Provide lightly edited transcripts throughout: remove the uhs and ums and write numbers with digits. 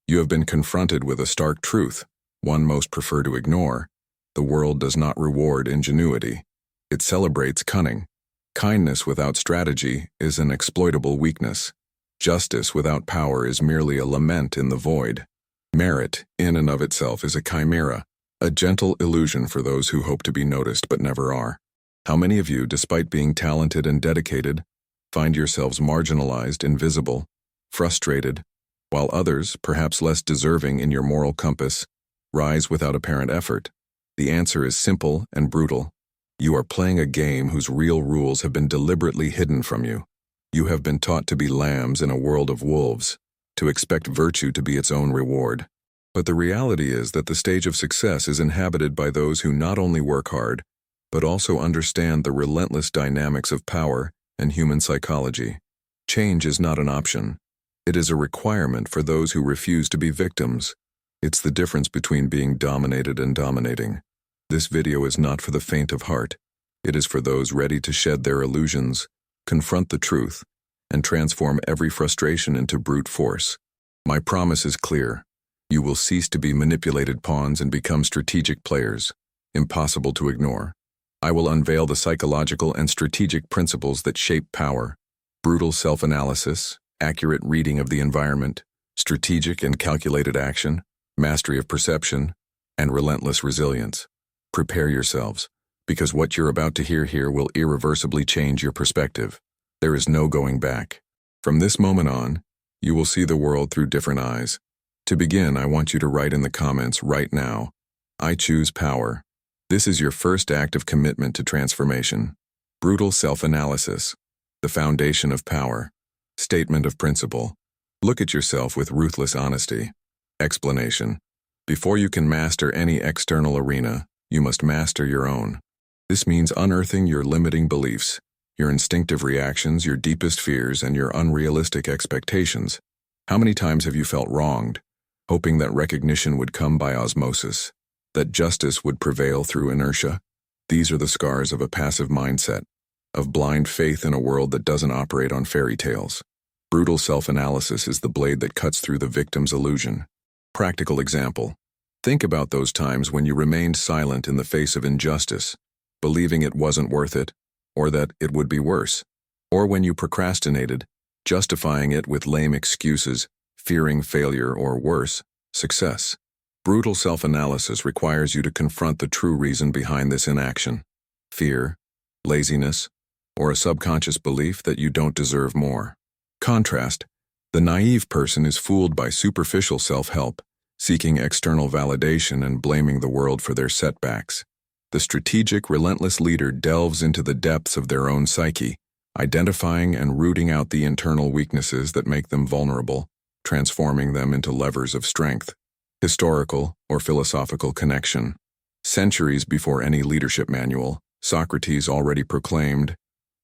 You have been confronted with a stark truth, one most prefer to ignore. The world does not reward ingenuity. It celebrates cunning. Kindness without strategy is an exploitable weakness. Justice without power is merely a lament in the void. Merit, in and of itself, is a chimera, a gentle illusion for those who hope to be noticed but never are. How many of you, despite being talented and dedicated, find yourselves marginalized, invisible, frustrated, while others, perhaps less deserving in your moral compass, rise without apparent effort? The answer is simple and brutal. You are playing a game whose real rules have been deliberately hidden from you. You have been taught to be lambs in a world of wolves, to expect virtue to be its own reward. But the reality is that the stage of success is inhabited by those who not only work hard, but also understand the relentless dynamics of power and human psychology. Change is not an option. It is a requirement for those who refuse to be victims. It's the difference between being dominated and dominating. This video is not for the faint of heart. It is for those ready to shed their illusions, confront the truth, and transform every frustration into brute force. My promise is clear. You will cease to be manipulated pawns and become strategic players, impossible to ignore. I will unveil the psychological and strategic principles that shape power: brutal self-analysis, accurate reading of the environment, strategic and calculated action, mastery of perception, and relentless resilience. Prepare yourselves, because what you're about to hear here will irreversibly change your perspective. There is no going back. From this moment on, you will see the world through different eyes. To begin, I want you to write in the comments right now, "I choose power." This is your first act of commitment to transformation. Brutal self-analysis, the foundation of power. Statement of principle. Look at yourself with ruthless honesty. Explanation. Before you can master any external arena, you must master your own. This means unearthing your limiting beliefs, your instinctive reactions, your deepest fears, and your unrealistic expectations. How many times have you felt wronged, hoping that recognition would come by osmosis, that justice would prevail through inertia? These are the scars of a passive mindset, of blind faith in a world that doesn't operate on fairy tales. Brutal self-analysis is the blade that cuts through the victim's illusion. Practical example. Think about those times when you remained silent in the face of injustice, believing it wasn't worth it, or that it would be worse. Or when you procrastinated, justifying it with lame excuses, fearing failure or worse, success. Brutal self-analysis requires you to confront the true reason behind this inaction: fear, laziness, or a subconscious belief that you don't deserve more. Contrast. The naive person is fooled by superficial self-help, seeking external validation and blaming the world for their setbacks. The strategic, relentless leader delves into the depths of their own psyche, identifying and rooting out the internal weaknesses that make them vulnerable, transforming them into levers of strength. Historical or philosophical connection. Centuries before any leadership manual, Socrates already proclaimed,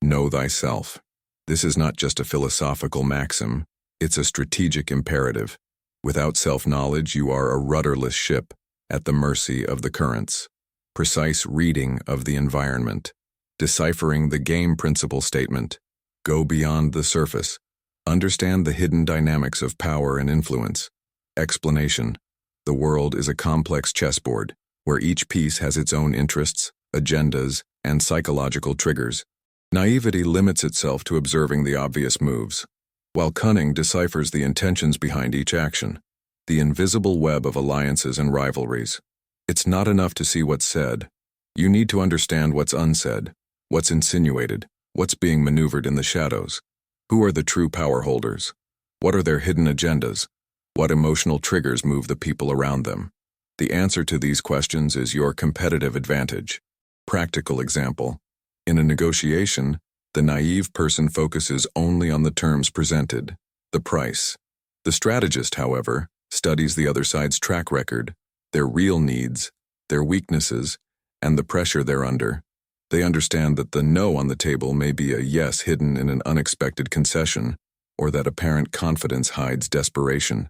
"Know thyself." This is not just a philosophical maxim, it's a strategic imperative. Without self-knowledge, you are a rudderless ship, at the mercy of the currents. Precise reading of the environment. Deciphering the game principle statement. Go beyond the surface. Understand the hidden dynamics of power and influence. Explanation. The world is a complex chessboard, where each piece has its own interests, agendas, and psychological triggers. Naivety limits itself to observing the obvious moves, while cunning deciphers the intentions behind each action, the invisible web of alliances and rivalries. It's not enough to see what's said. You need to understand what's unsaid, what's insinuated, what's being maneuvered in the shadows. Who are the true power holders? What are their hidden agendas? What emotional triggers move the people around them? The answer to these questions is your competitive advantage. Practical example. In a negotiation, the naive person focuses only on the terms presented, the price. The strategist, however, studies the other side's track record, their real needs, their weaknesses, and the pressure they're under. They understand that the no on the table may be a yes hidden in an unexpected concession, or that apparent confidence hides desperation.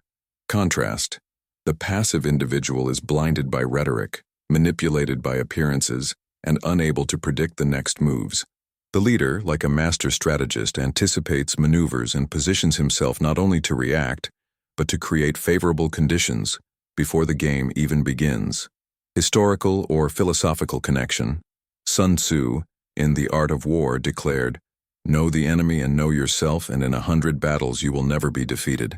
Contrast. The passive individual is blinded by rhetoric, manipulated by appearances, and unable to predict the next moves. The leader, like a master strategist, anticipates maneuvers and positions himself not only to react, but to create favorable conditions before the game even begins. Historical or philosophical connection. Sun Tzu, in The Art of War, declared, "Know the enemy and know yourself, and in 100 battles you will never be defeated."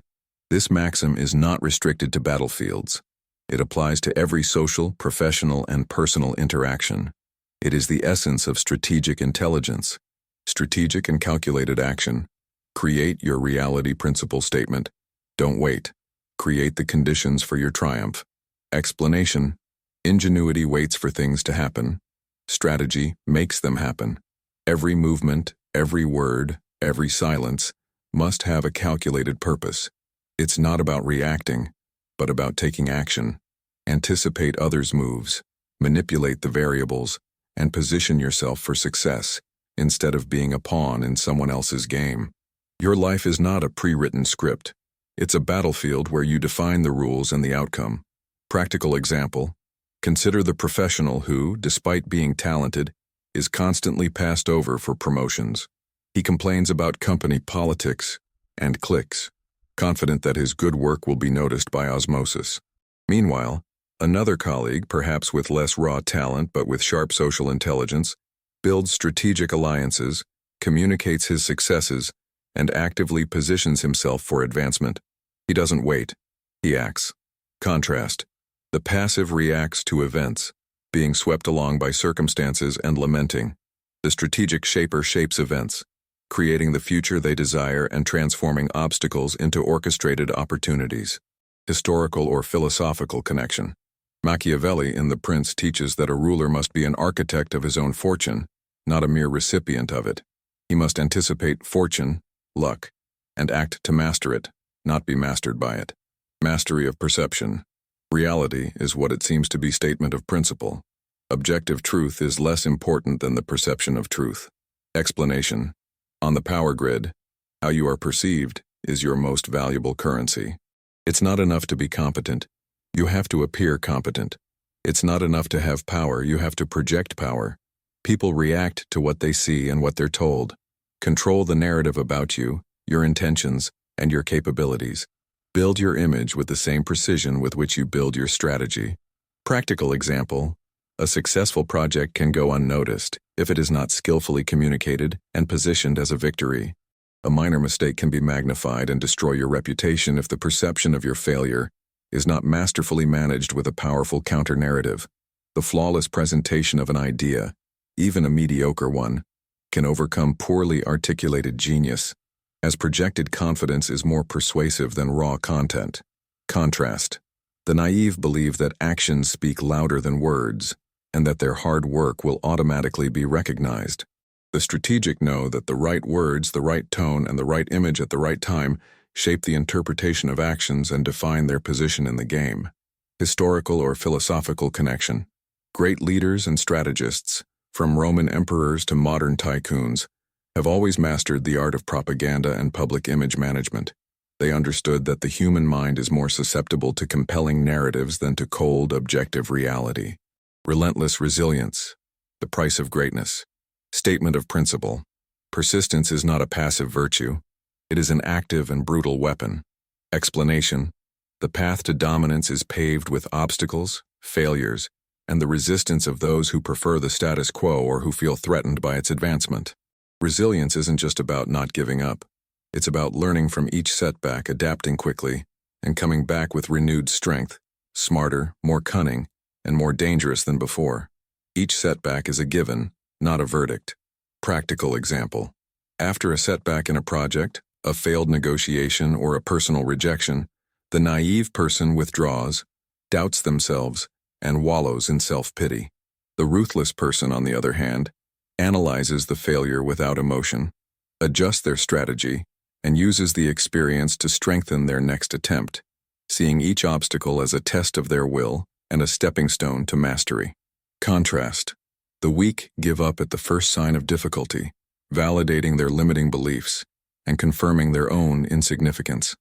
This maxim is not restricted to battlefields. It applies to every social, professional, and personal interaction. It is the essence of strategic intelligence. Strategic and calculated action. Create your reality principle statement. Don't wait. Create the conditions for your triumph. Explanation. Ingenuity waits for things to happen. Strategy makes them happen. Every movement, every word, every silence must have a calculated purpose. It's not about reacting, but about taking action. Anticipate others' moves, manipulate the variables, and position yourself for success instead of being a pawn in someone else's game. Your life is not a pre-written script. It's a battlefield where you define the rules and the outcome. Practical example. Consider the professional who, despite being talented, is constantly passed over for promotions. He complains about company politics and cliques, confident that his good work will be noticed by osmosis. Meanwhile, another colleague, perhaps with less raw talent but with sharp social intelligence, builds strategic alliances, communicates his successes, and actively positions himself for advancement. He doesn't wait. He acts. Contrast. The passive reacts to events, being swept along by circumstances and lamenting. The strategic shaper shapes events, creating the future they desire and transforming obstacles into orchestrated opportunities. Historical or philosophical connection. Machiavelli in The Prince teaches that a ruler must be an architect of his own fortune, not a mere recipient of it. He must anticipate fortune, luck, and act to master it, not be mastered by it. Mastery of perception. Reality is what it seems to be statement of principle. Objective truth is less important than the perception of truth. Explanation. On the power grid, how you are perceived is your most valuable currency. It's not enough to be competent. You have to appear competent. It's not enough to have power. You have to project power. People react to what they see and what they're told. Control the narrative about you, your intentions, and your capabilities. Build your image with the same precision with which you build your strategy. Practical example. A successful project can go unnoticed if it is not skillfully communicated and positioned as a victory. A minor mistake can be magnified and destroy your reputation if the perception of your failure is not masterfully managed with a powerful counter-narrative. The flawless presentation of an idea, even a mediocre one, can overcome poorly articulated genius, as projected confidence is more persuasive than raw content. Contrast. The naive believe that actions speak louder than words, and that their hard work will automatically be recognized. The strategic know that the right words, the right tone, and the right image at the right time shape the interpretation of actions and define their position in the game. Historical or philosophical connection. Great leaders and strategists, from Roman emperors to modern tycoons, have always mastered the art of propaganda and public image management. They understood that the human mind is more susceptible to compelling narratives than to cold, objective reality. Relentless resilience. The price of greatness. Statement of principle. Persistence is not a passive virtue. It is an active and brutal weapon. Explanation. The path to dominance is paved with obstacles, failures, and the resistance of those who prefer the status quo or who feel threatened by its advancement. Resilience isn't just about not giving up. It's about learning from each setback, adapting quickly, and coming back with renewed strength, smarter, more cunning, and more dangerous than before. Each setback is a given, not a verdict. Practical example. After a setback in a project, a failed negotiation, or a personal rejection, the naive person withdraws, doubts themselves, and wallows in self-pity. The ruthless person, on the other hand, analyzes the failure without emotion, adjusts their strategy, and uses the experience to strengthen their next attempt, seeing each obstacle as a test of their will and a stepping stone to mastery. Contrast. The weak give up at the first sign of difficulty, validating their limiting beliefs and confirming their own insignificance.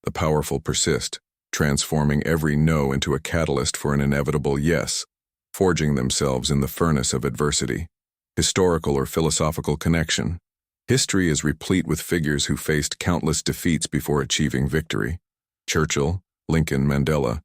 The powerful persist, transforming every no into a catalyst for an inevitable yes, forging themselves in the furnace of adversity. Historical or philosophical connection. History is replete with figures who faced countless defeats before achieving victory. Churchill, Lincoln, Mandela.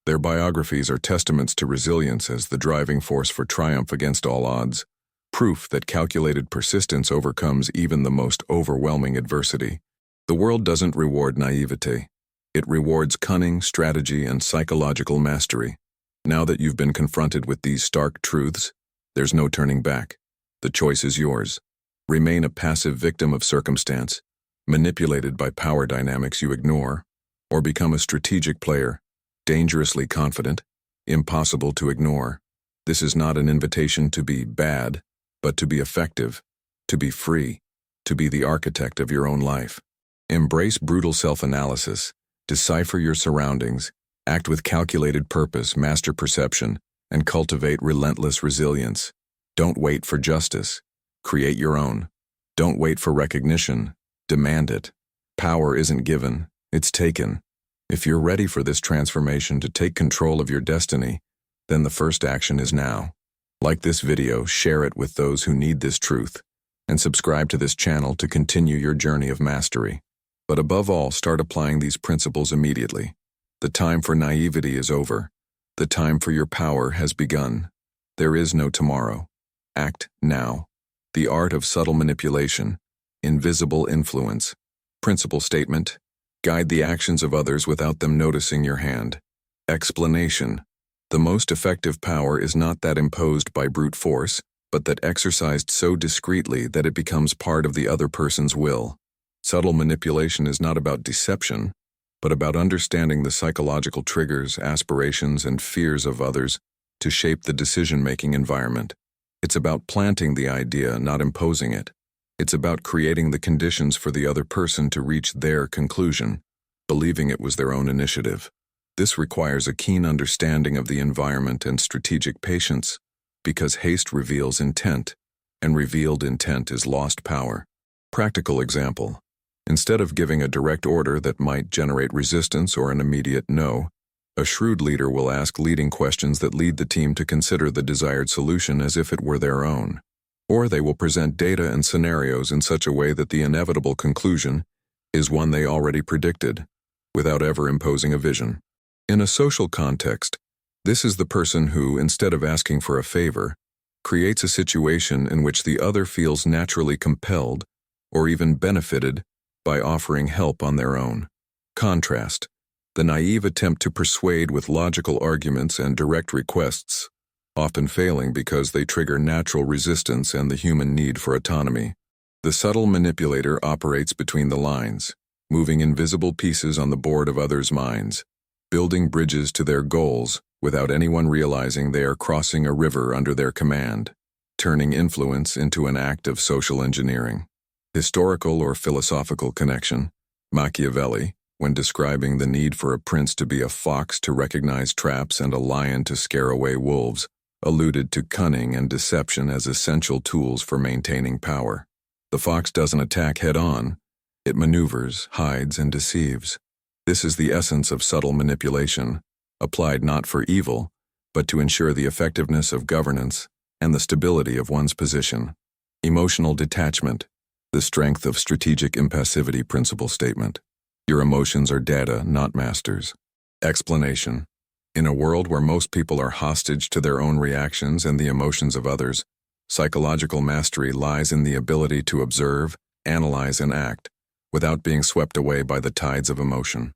Their biographies are testaments to resilience as the driving force for triumph against all odds, proof that calculated persistence overcomes even the most overwhelming adversity. The world doesn't reward naivete. It rewards cunning, strategy, and psychological mastery. Now that you've been confronted with these stark truths, there's no turning back. The choice is yours. Remain a passive victim of circumstance, manipulated by power dynamics you ignore, or become a strategic player, dangerously confident, impossible to ignore. This is not an invitation to be bad, but to be effective, to be free, to be the architect of your own life. Embrace brutal self-analysis, decipher your surroundings, act with calculated purpose, master perception, and cultivate relentless resilience. Don't wait for justice. Create your own. Don't wait for recognition. Demand it. Power isn't given, it's taken. If you're ready for this transformation to take control of your destiny, then the first action is now. Like this video, share it with those who need this truth, and subscribe to this channel to continue your journey of mastery. But above all, start applying these principles immediately. The time for naivety is over. The time for your power has begun. There is no tomorrow. Act now. The art of subtle manipulation, invisible influence. Principle statement: guide the actions of others without them noticing your hand. Explanation: the most effective power is not that imposed by brute force, but that exercised so discreetly that it becomes part of the other person's will. Subtle manipulation is not about deception, but about understanding the psychological triggers, aspirations, and fears of others to shape the decision-making environment. It's about planting the idea, not imposing it. It's about creating the conditions for the other person to reach their conclusion, believing it was their own initiative. This requires a keen understanding of the environment and strategic patience, because haste reveals intent, and revealed intent is lost power. Practical example: instead of giving a direct order that might generate resistance or an immediate no, a shrewd leader will ask leading questions that lead the team to consider the desired solution as if it were their own. Or they will present data and scenarios in such a way that the inevitable conclusion is one they already predicted, without ever imposing a vision. In a social context, this is the person who, instead of asking for a favor, creates a situation in which the other feels naturally compelled, or even benefited, by offering help on their own. Contrast: the naive attempt to persuade with logical arguments and direct requests, often failing because they trigger natural resistance and the human need for autonomy. The subtle manipulator operates between the lines, moving invisible pieces on the board of others' minds, building bridges to their goals without anyone realizing they are crossing a river under their command, turning influence into an act of social engineering. Historical or philosophical connection: Machiavelli, when describing the need for a prince to be a fox to recognize traps and a lion to scare away wolves, alluded to cunning and deception as essential tools for maintaining power. The fox doesn't attack head-on, it maneuvers, hides, and deceives. This is the essence of subtle manipulation, applied not for evil, but to ensure the effectiveness of governance and the stability of one's position. Emotional detachment: the strength of strategic impassivity principle statement. Your emotions are data, not masters. Explanation: in a world where most people are hostage to their own reactions and the emotions of others, psychological mastery lies in the ability to observe, analyze, and act without being swept away by the tides of emotion.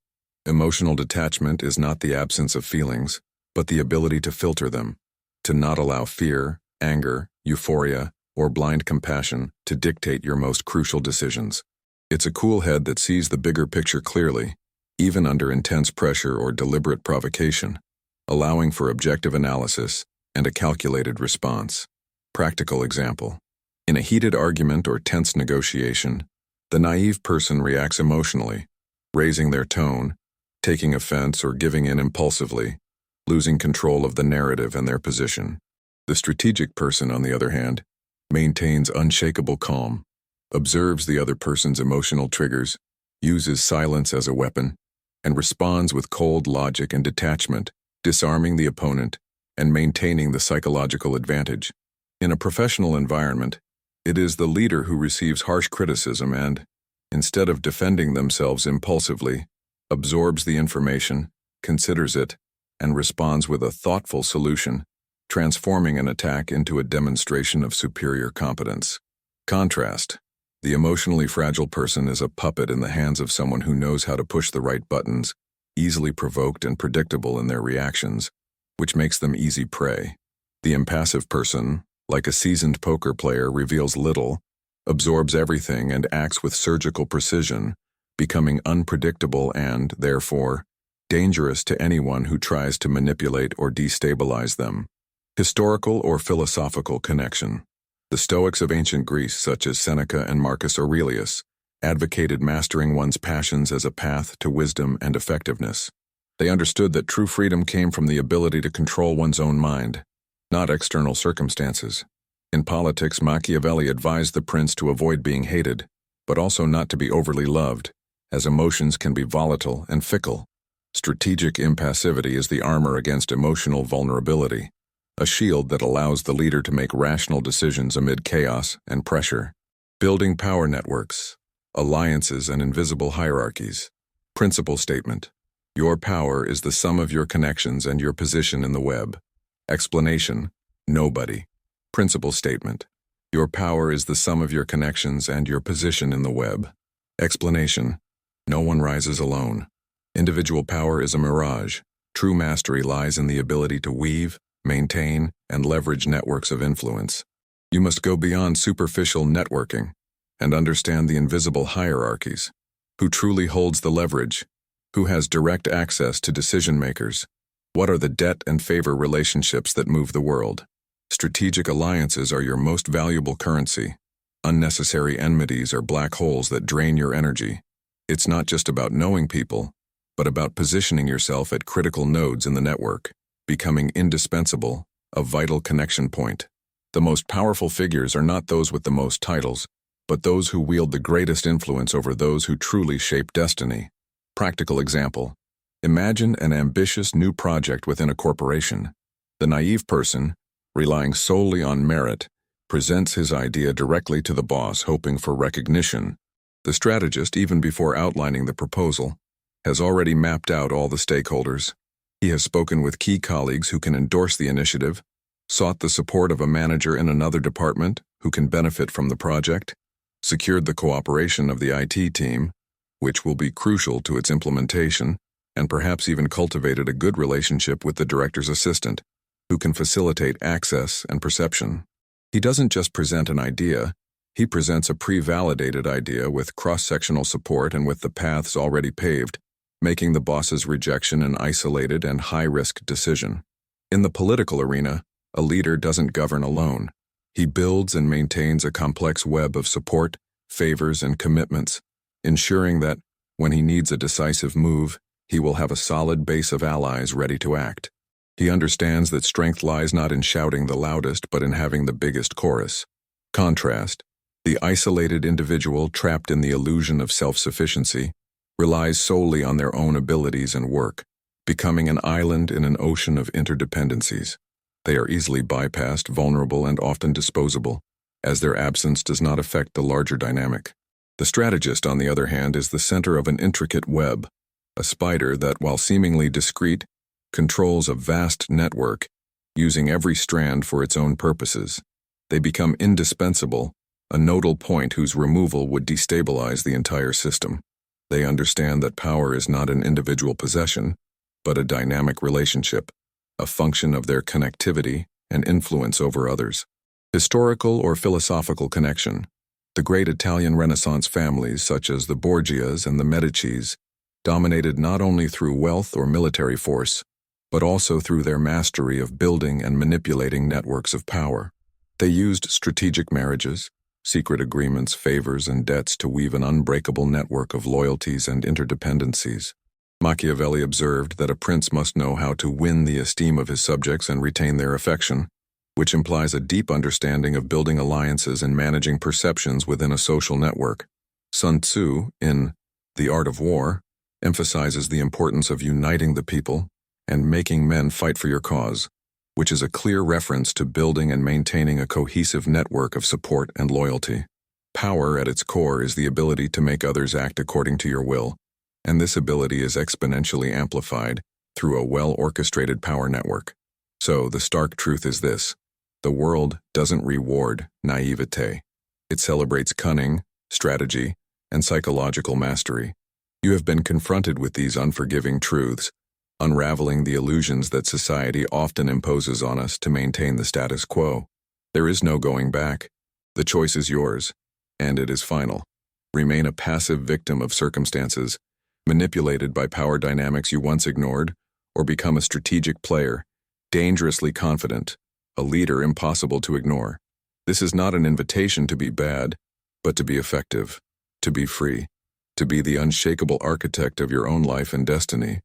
Emotional detachment is not the absence of feelings, but the ability to filter them, to not allow fear, anger, euphoria, or blind compassion to dictate your most crucial decisions. It's a cool head that sees the bigger picture clearly, even under intense pressure or deliberate provocation, allowing for objective analysis and a calculated response. Practical example: in a heated argument or tense negotiation, the naive person reacts emotionally, raising their tone, taking offense or giving in impulsively, losing control of the narrative and their position. The strategic person, on the other hand, maintains unshakable calm, observes the other person's emotional triggers, uses silence as a weapon, and responds with cold logic and detachment, disarming the opponent and maintaining the psychological advantage. In a professional environment, it is the leader who receives harsh criticism and, instead of defending themselves impulsively, absorbs the information, considers it, and responds with a thoughtful solution, transforming an attack into a demonstration of superior competence. Contrast: the emotionally fragile person is a puppet in the hands of someone who knows how to push the right buttons, easily provoked and predictable in their reactions, which makes them easy prey. The impassive person, like a seasoned poker player, reveals little, absorbs everything, and acts with surgical precision, becoming unpredictable and, therefore, dangerous to anyone who tries to manipulate or destabilize them. Historical or philosophical connection. The Stoics of ancient Greece, such as Seneca and Marcus Aurelius, advocated mastering one's passions as a path to wisdom and effectiveness. They understood that true freedom came from the ability to control one's own mind, not external circumstances. In politics, Machiavelli advised the prince to avoid being hated, but also not to be overly loved, as emotions can be volatile and fickle. Strategic impassivity is the armor against emotional vulnerability, a shield that allows the leader to make rational decisions amid chaos and pressure. Building power networks, alliances, and invisible hierarchies. Principle statement: your power is the sum of your connections and your position in the web. Explanation: nobody. Principle statement: your power is the sum of your connections and your position in the web. Explanation: no one rises alone. Individual power is a mirage. True mastery lies in the ability to weave, maintain, and leverage networks of influence. You must go beyond superficial networking and understand the invisible hierarchies. Who truly holds the leverage? Who has direct access to decision makers? What are the debt and favor relationships that move the world? Strategic alliances are your most valuable currency. Unnecessary enmities are black holes that drain your energy. It's not just about knowing people, but about positioning yourself at critical nodes in the network, becoming indispensable, a vital connection point. The most powerful figures are not those with the most titles, but those who wield the greatest influence over those who truly shape destiny. Practical example: imagine an ambitious new project within a corporation. The naive person, relying solely on merit, presents his idea directly to the boss, hoping for recognition. The strategist, even before outlining the proposal, has already mapped out all the stakeholders. He has spoken with key colleagues who can endorse the initiative, sought the support of a manager in another department who can benefit from the project, secured the cooperation of the IT team, which will be crucial to its implementation, and perhaps even cultivated a good relationship with the director's assistant, who can facilitate access and perception. He doesn't just present an idea, he presents a pre-validated idea with cross-sectional support and with the paths already paved, making the boss's rejection an isolated and high-risk decision. In the political arena, a leader doesn't govern alone. He builds and maintains a complex web of support, favors, and commitments, ensuring that, when he needs a decisive move, he will have a solid base of allies ready to act. He understands that strength lies not in shouting the loudest, but in having the biggest chorus. Contrast: the isolated individual, trapped in the illusion of self-sufficiency, relies solely on their own abilities and work, becoming an island in an ocean of interdependencies. They are easily bypassed, vulnerable, and often disposable, as their absence does not affect the larger dynamic. The strategist, on the other hand, is the center of an intricate web, a spider that, while seemingly discreet, controls a vast network, using every strand for its own purposes. They become indispensable, a nodal point whose removal would destabilize the entire system. They understand that power is not an individual possession, but a dynamic relationship, a function of their connectivity and influence over others. Historical or philosophical connection. The great Italian Renaissance families, such as the Borgias and the Medicis, dominated not only through wealth or military force, but also through their mastery of building and manipulating networks of power. They used strategic marriages, secret agreements, favors, and debts to weave an unbreakable network of loyalties and interdependencies. Machiavelli observed that a prince must know how to win the esteem of his subjects and retain their affection, which implies a deep understanding of building alliances and managing perceptions within a social network. Sun Tzu, in The Art of War, emphasizes the importance of uniting the people and making men fight for your cause, which is a clear reference to building and maintaining a cohesive network of support and loyalty. Power, at its core, is the ability to make others act according to your will, and this ability is exponentially amplified through a well-orchestrated power network. So, the stark truth is this: the world doesn't reward naivete. It celebrates cunning, strategy, and psychological mastery. You have been confronted with these unforgiving truths, unraveling the illusions that society often imposes on us to maintain the status quo. There is no going back. The choice is yours, and it is final. Remain a passive victim of circumstances, manipulated by power dynamics you once ignored, or become a strategic player, dangerously confident, a leader impossible to ignore. This is not an invitation to be bad, but to be effective, to be free, to be the unshakable architect of your own life and destiny.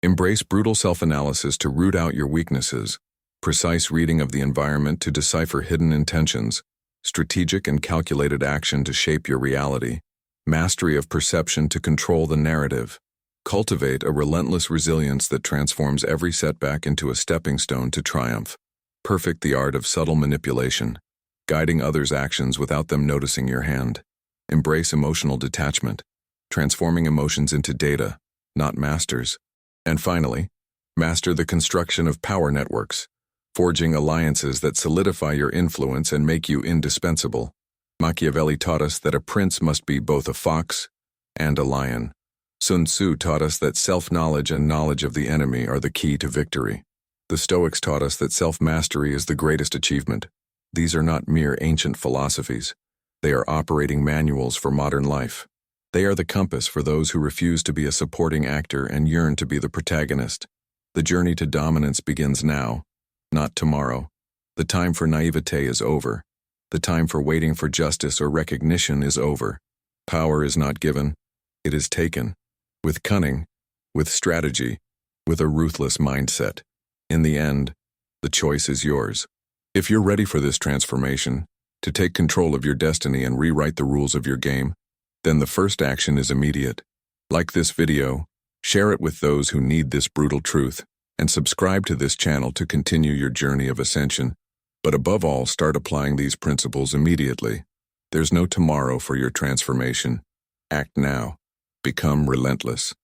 Embrace brutal self-analysis to root out your weaknesses, precise reading of the environment to decipher hidden intentions, strategic and calculated action to shape your reality, mastery of perception to control the narrative. Cultivate a relentless resilience that transforms every setback into a stepping stone to triumph. Perfect the art of subtle manipulation, guiding others' actions without them noticing your hand. Embrace emotional detachment, transforming emotions into data, not masters. And finally, master the construction of power networks, forging alliances that solidify your influence and make you indispensable. Machiavelli taught us that a prince must be both a fox and a lion. Sun Tzu taught us that self-knowledge and knowledge of the enemy are the key to victory. The Stoics taught us that self-mastery is the greatest achievement. These are not mere ancient philosophies. They are operating manuals for modern life. They are the compass for those who refuse to be a supporting actor and yearn to be the protagonist. The journey to dominance begins now, not tomorrow. The time for naivete is over. The time for waiting for justice or recognition is over. Power is not given, it is taken. With cunning, with strategy, with a ruthless mindset. In the end, the choice is yours. If you're ready for this transformation, to take control of your destiny and rewrite the rules of your game, then the first action is immediate. Like this video, share it with those who need this brutal truth, and subscribe to this channel to continue your journey of ascension. But above all, start applying these principles immediately. There's no tomorrow for your transformation. Act now. Become relentless.